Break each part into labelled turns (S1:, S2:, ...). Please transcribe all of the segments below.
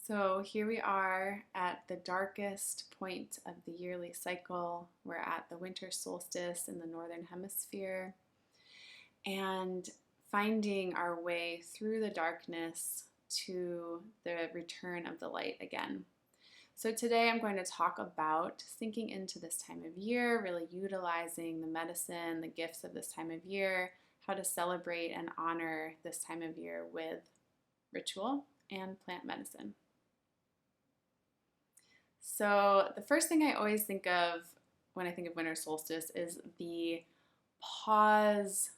S1: So here we are at the darkest point of the yearly cycle. We're at the winter solstice in the northern hemisphere and finding our way through the darkness to the return of the light again. So today I'm going to talk about sinking into this time of year, really utilizing the medicine, the gifts of this time of year, how to celebrate and honor this time of year with ritual and plant medicine. So the first thing I always think of when I think of winter solstice is the pause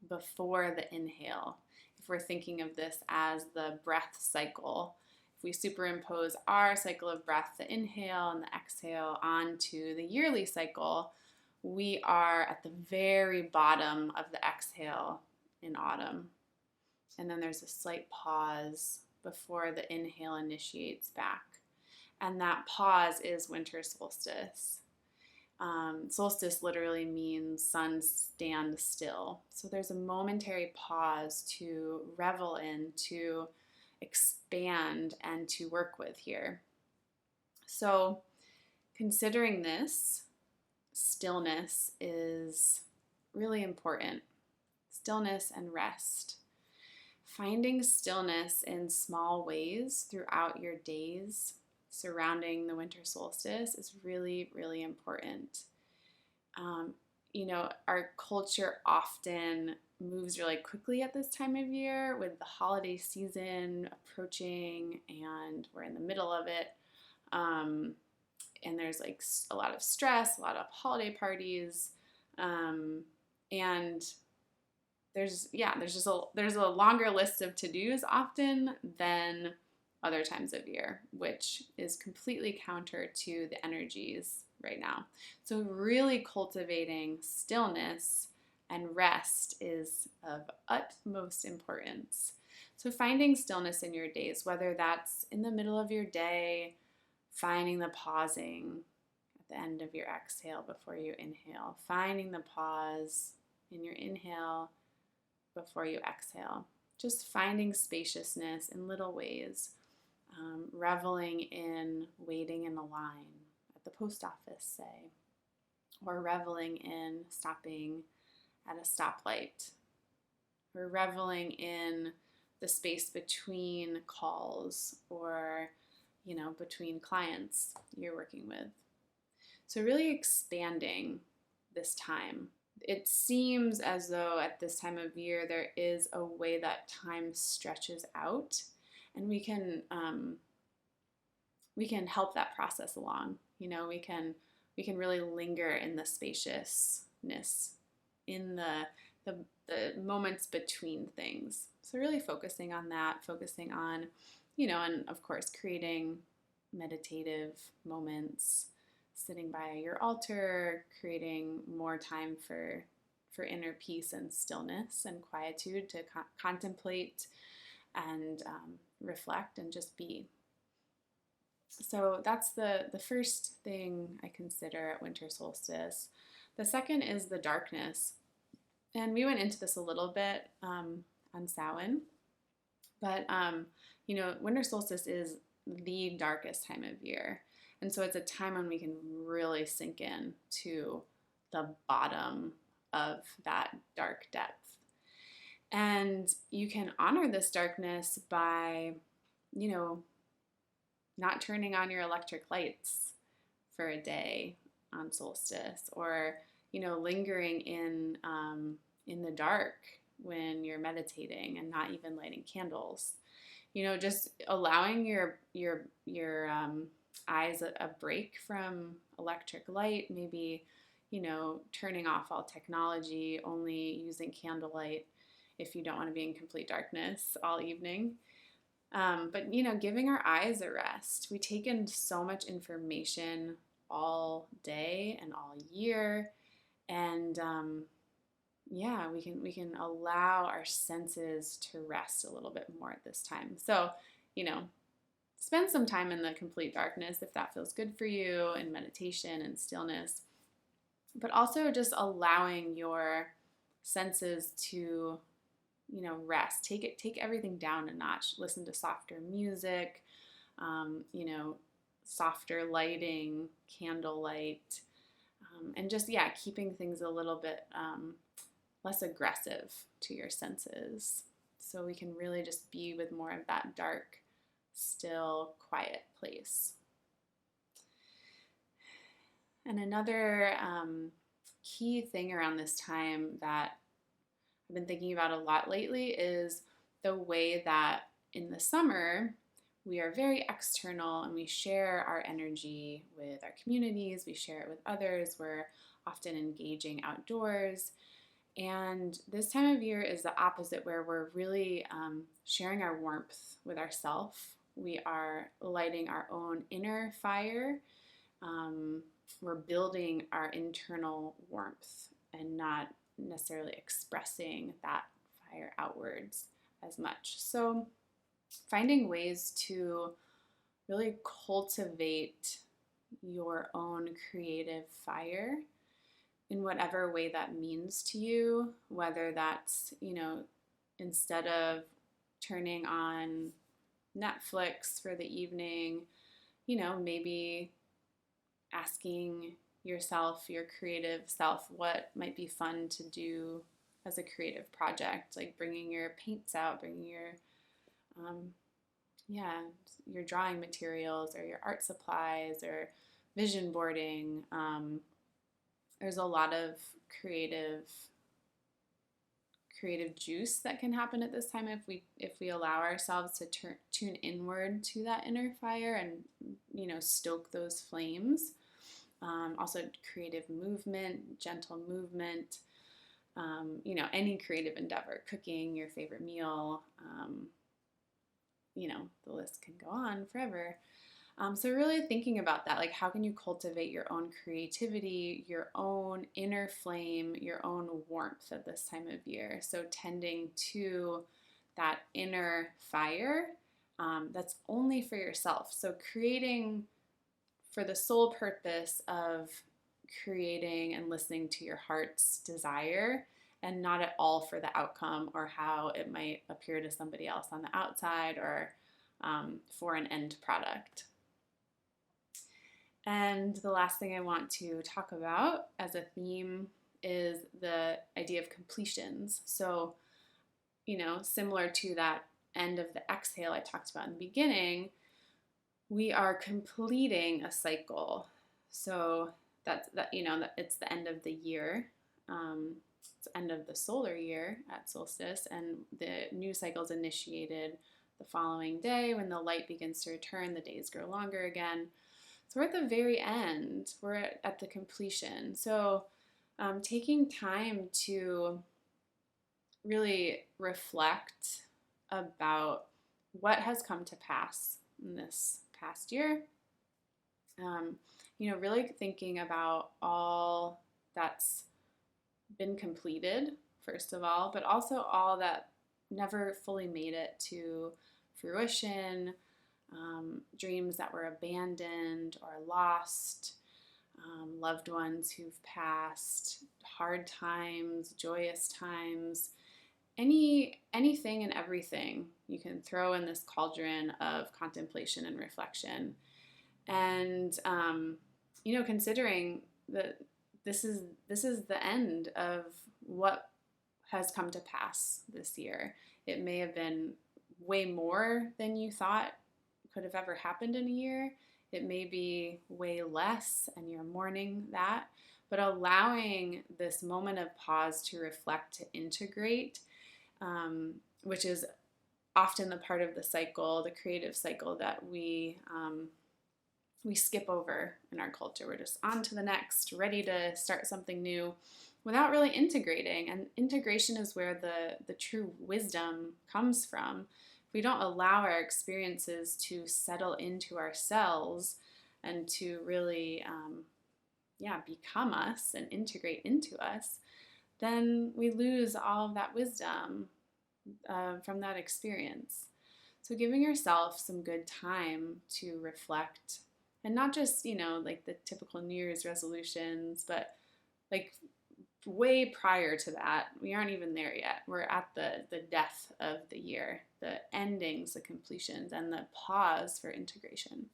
S1: before the inhale. If we're thinking of this as the breath cycle, if we superimpose our cycle of breath, the inhale and the exhale, onto the yearly cycle, we are at the very bottom of the exhale in autumn. And then there's a slight pause before the inhale initiates back. And that pause is winter solstice. Solstice literally means sun stand still. So there's a momentary pause to revel in, to expand, and to work with here. So considering this, stillness is really important. Stillness and rest. Finding stillness in small ways throughout your days surrounding the winter solstice is really, really important. Our culture often moves really quickly at this time of year with the holiday season approaching, and we're in the middle of it. And there's like a lot of stress, a lot of holiday parties, and there's a longer list of to-dos often than other times of year, which is completely counter to the energies right now. So really cultivating stillness and rest is of utmost importance. So finding stillness in your days, whether that's in the middle of your day, finding the pausing at the end of your exhale before you inhale, finding the pause in your inhale before you exhale, just finding spaciousness in little ways. Reveling in waiting in a line at the post office, say, or reveling in stopping at a stoplight, or reveling in the space between calls or, between clients you're working with. So really expanding this time. It seems as though at this time of year there is a way that time stretches out, and we can help that process along. We can really linger in the spaciousness, in the moments between things. So really focusing on that, focusing on, and of course creating meditative moments, sitting by your altar, creating more time for inner peace and stillness and quietude to contemplate and reflect and just be. So that's the first thing I consider at winter solstice. The second is the darkness. And we went into this a little bit on Samhain, but winter solstice is the darkest time of year. And so it's a time when we can really sink in to the bottom of that dark depth. And you can honor this darkness by, not turning on your electric lights for a day on solstice, or, lingering in the dark when you're meditating and not even lighting candles. Just allowing your eyes a break from electric light, maybe, turning off all technology, only using candlelight if you don't want to be in complete darkness all evening. But giving our eyes a rest. We take in so much information all day and all year, and we can allow our senses to rest a little bit more at this time. So, spend some time in the complete darkness if that feels good for you, in meditation and stillness, but also just allowing your senses to rest. Take everything down a notch. Listen to softer music. softer lighting, candlelight, and just, keeping things a little bit less aggressive to your senses. So we can really just be with more of that dark, still, quiet place. And another key thing around this time that I've been thinking about a lot lately is the way that in the summer we are very external and we share our energy with our communities, we share it with others, we're often engaging outdoors. And this time of year is the opposite, where we're really sharing our warmth with ourselves. We are lighting our own inner fire. We're building our internal warmth and not necessarily expressing that fire outwards as much. So finding ways to really cultivate your own creative fire in whatever way that means to you, whether that's, instead of turning on Netflix for the evening, maybe asking yourself, your creative self, what might be fun to do as a creative project, like bringing your paints out, bringing your drawing materials or your art supplies or vision boarding. There's a lot of creative juice that can happen at this time if we allow ourselves to tune inward to that inner fire and stoke those flames. Also creative movement, gentle movement, any creative endeavor, cooking your favorite meal, the list can go on forever. So really thinking about that, like how can you cultivate your own creativity, your own inner flame, your own warmth at this time of year? So tending to that inner fire that's only for yourself. So creating for the sole purpose of creating and listening to your heart's desire, and not at all for the outcome or how it might appear to somebody else on the outside or for an end product. And the last thing I want to talk about as a theme is the idea of completions. So, similar to that end of the exhale I talked about in the beginning, we are completing a cycle. So that it's the end of the year. It's the end of the solar year at solstice, and the new cycle is initiated the following day when the light begins to return. The days grow longer again. So we're at the very end. We're at the completion. So taking time to really reflect about what has come to pass in this past year. Really thinking about all that's been completed, first of all, but also all that never fully made it to fruition, dreams that were abandoned or lost, loved ones who've passed, hard times, joyous times, anything and everything you can throw in this cauldron of contemplation and reflection. And considering that this is the end of what has come to pass this year. It may have been way more than you thought could have ever happened in a year. It may be way less and you're mourning that, but allowing this moment of pause to reflect, to integrate, which is often the part of the cycle, the creative cycle, that we skip over in our culture. We're just on to the next, ready to start something new without really integrating. And integration is where the true wisdom comes from. If we don't allow our experiences to settle into ourselves and to really become us and integrate into us, then we lose all of that wisdom from that experience. So giving yourself some good time to reflect, and not just, like the typical New Year's resolutions, but like way prior to that. We aren't even there yet. We're at the death of the year, the endings, the completions, and the pause for integration.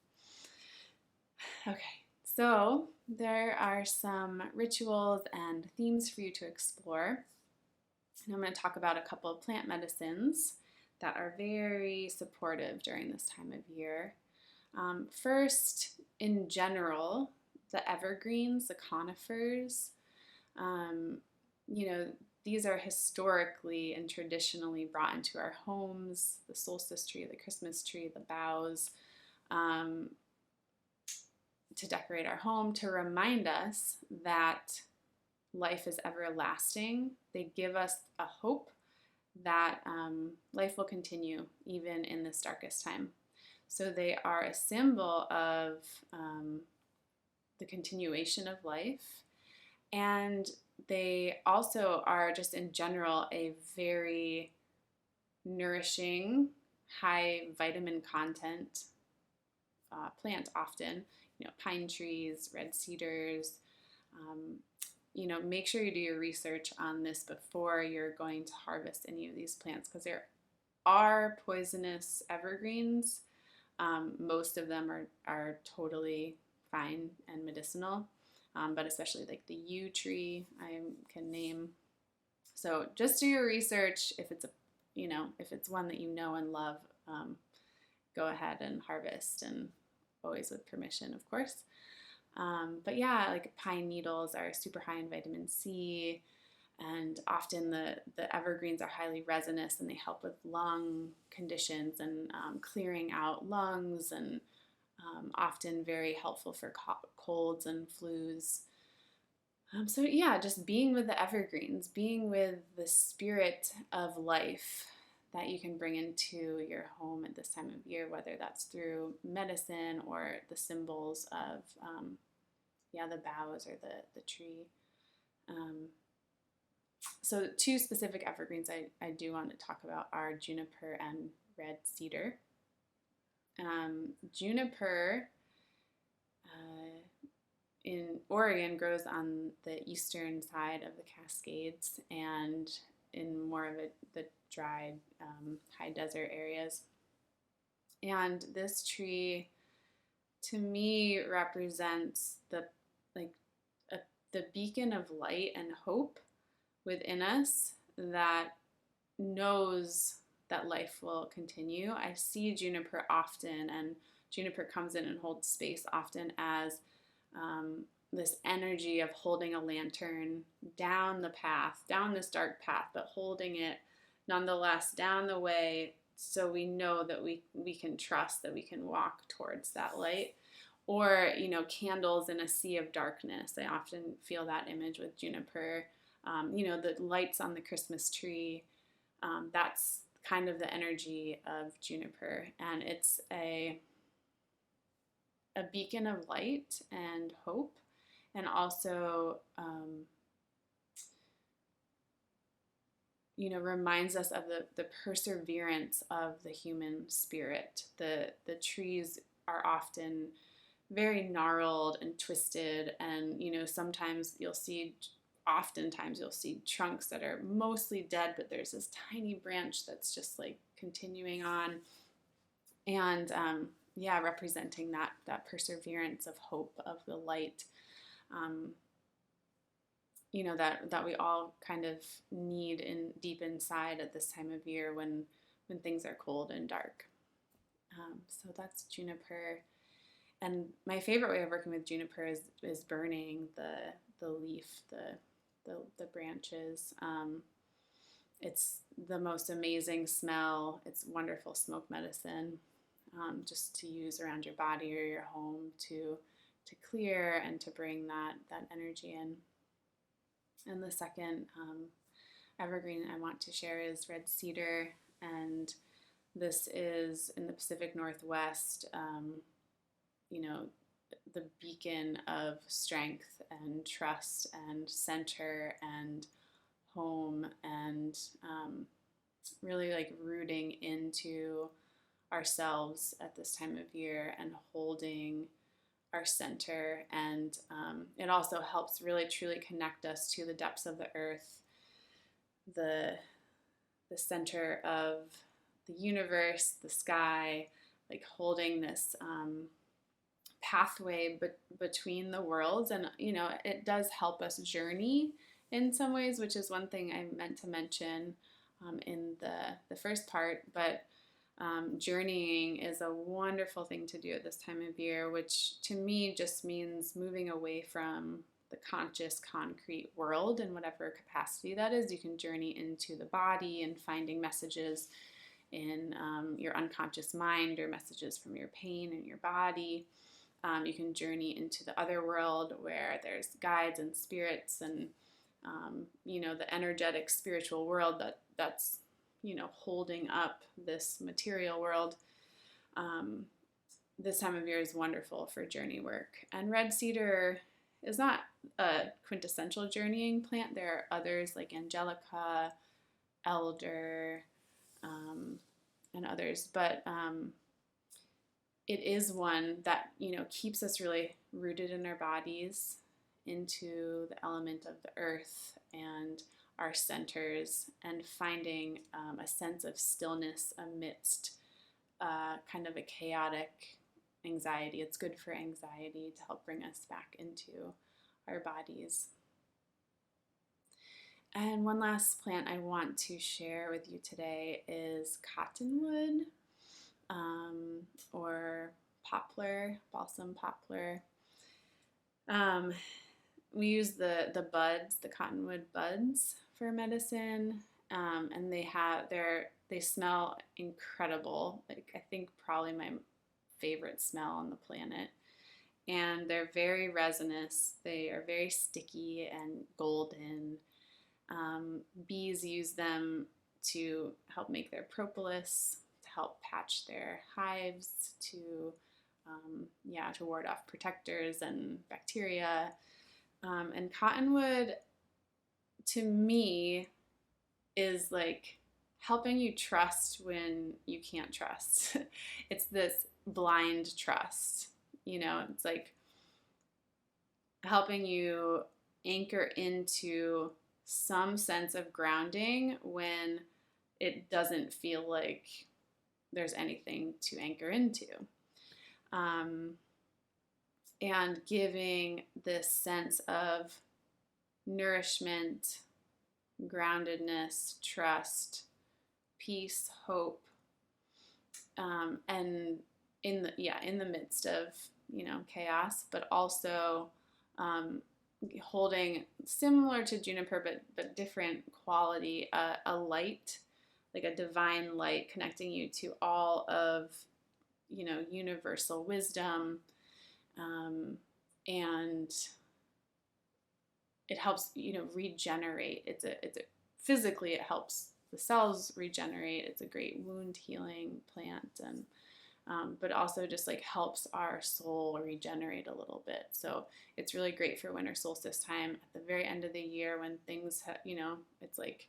S1: Okay, so there are some rituals and themes for you to explore. And I'm going to talk about a couple of plant medicines that are very supportive during this time of year. First, in general, the evergreens, the conifers, these are historically and traditionally brought into our homes, the solstice tree, the Christmas tree, the boughs, to decorate our home, to remind us that life is everlasting. They give us a hope that life will continue even in this darkest time. So they are a symbol of the continuation of life. And they also are just in general a very nourishing, high vitamin content plant often. Pine trees, red cedars. Make sure you do your research on this before you're going to harvest any of these plants, because there are poisonous evergreens. Most of them are totally fine and medicinal, but especially like the yew tree I can name. So just do your research. If it's one that you know and love, go ahead and harvest, and always with permission, of course. But yeah, like pine needles are super high in vitamin C, and often the evergreens are highly resinous, and they help with lung conditions and clearing out lungs, and often very helpful for colds and flus. So yeah, just being with the evergreens, being with the spirit of life that you can bring into your home at this time of year, whether that's through medicine or the symbols of the boughs or the tree. So two specific evergreens I do want to talk about are juniper and red cedar. Juniper in Oregon grows on the eastern side of the Cascades and in more of the dry, high desert areas. And this tree, to me, represents the beacon of light and hope within us that knows that life will continue. I see juniper often, and juniper comes in and holds space often as this energy of holding a lantern down the path, down this dark path, but holding it nonetheless down the way, so we know that we can trust that we can walk towards that light. Or, candles in a sea of darkness. I often feel that image with juniper. The lights on the Christmas tree, that's kind of the energy of juniper. And it's a beacon of light and hope, and also reminds us of the perseverance of the human spirit. The trees are often very gnarled and twisted, and oftentimes you'll see trunks that are mostly dead, but there's this tiny branch that's just like continuing on, and representing that perseverance of hope, of the light, that we all kind of need in deep inside at this time of year when things are cold and dark. So that's juniper. And my favorite way of working with juniper is burning the leaf, the branches. It's the most amazing smell. It's wonderful smoke medicine, just to use around your body or your home to clear and to bring that energy in. And the second evergreen I want to share is red cedar, and this is in the Pacific Northwest. The beacon of strength and trust and center and home, and really like rooting into ourselves at this time of year and holding our center, and it also helps really truly connect us to the depths of the earth, the center of the universe, the sky, like holding this pathway between the worlds. And it does help us journey in some ways, which is one thing I meant to mention in the first part. But journeying is a wonderful thing to do at this time of year, which to me just means moving away from the conscious, concrete world in whatever capacity that is. You can journey into the body and finding messages in your unconscious mind, or messages from your pain and your body. You can journey into the other world where there's guides and spirits, and the energetic spiritual world that's holding up this material world. This time of year is wonderful for journey work. And red cedar is not a quintessential journeying plant. There are others like angelica, elder, and others, but it is one that keeps us really rooted in our bodies, into the element of the earth and our centers, and finding a sense of stillness amidst kind of a chaotic anxiety. It's good for anxiety, to help bring us back into our bodies. And one last plant I want to share with you today is Cottonwood, or poplar, balsam poplar. We use the buds, the cottonwood buds, for medicine, and they smell incredible. Like, I think probably my favorite smell on the planet. And they're very resinous. They are very sticky and golden. Bees use them to help make their propolis, to help patch their hives, to ward off protectors and bacteria. And cottonwood, to me, is like helping you trust when you can't trust. It's this blind trust. It's like helping you anchor into some sense of grounding when it doesn't feel like there's anything to anchor into. And giving this sense of nourishment, groundedness, trust, peace, hope, and in the midst of chaos, but also holding, similar to Juniper but different quality, a light, like a divine light, connecting you to all of universal wisdom, and it helps regenerate. It's a physically, it helps the cells regenerate. It's a great wound healing plant, and but also just like helps our soul regenerate a little bit. So it's really great for winter solstice time, at the very end of the year, when things it's like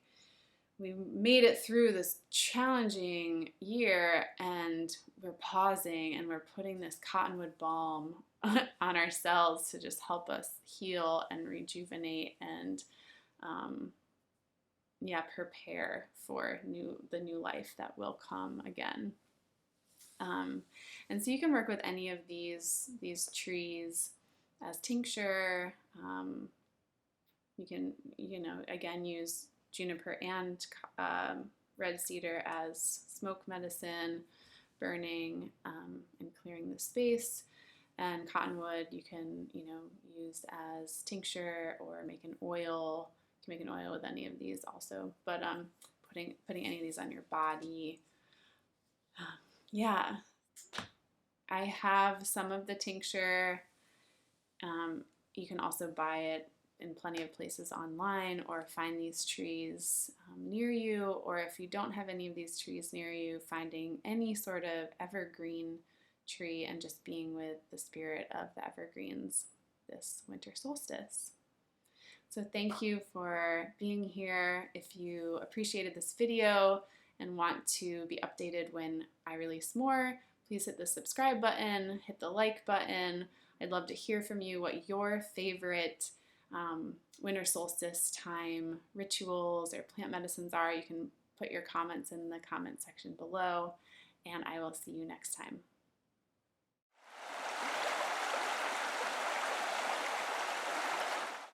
S1: we made it through this challenging year, and we're pausing and we're putting this cottonwood balm on our cells to just help us heal and rejuvenate and prepare for the new life that will come again. And so you can work with any of these trees as tincture. You can again use Juniper and red cedar as smoke medicine, burning and clearing the space. And cottonwood you can use as tincture, or make an oil. You can make an oil with any of these also, but putting any of these on your body. I have some of the tincture. You can also buy it in plenty of places online, or find these trees near you. Or if you don't have any of these trees near you, finding any sort of evergreen tree and just being with the spirit of the evergreens this winter solstice. So thank you for being here. If you appreciated this video and want to be updated when I release more, please hit the subscribe button, hit the like button. I'd love to hear from you what your favorite winter solstice time rituals or plant medicines are. You can put your comments in the comment section below, and I will see you next time.